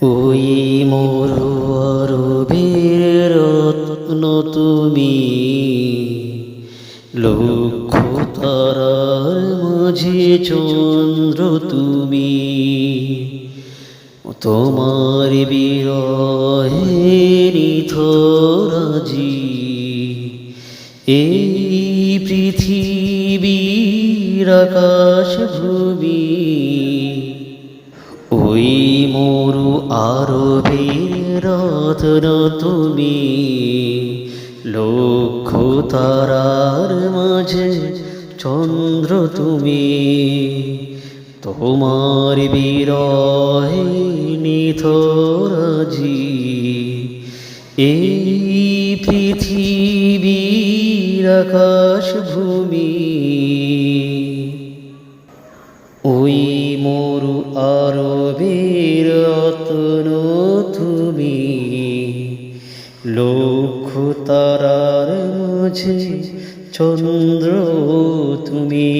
ওই মরু আরবের রত্ন তুমি, লক্ষ তারার মাঝে চন্দ্র তুমি। তোমার বিরহে নিথরাজি এই পৃথিবীর আকাশ ভূমি। ওই মরু আরবের রত্ন তুমি, লক্ষ তারার মাঝে চন্দ্র তুমি। তোমার বিরহে নিথরাজি এই পৃথিবীর আকাশ ভূমি। ওই মরু আরবের রত্ন তুমি, লক্ষ তারার মাঝে চন্দ্র তুমি।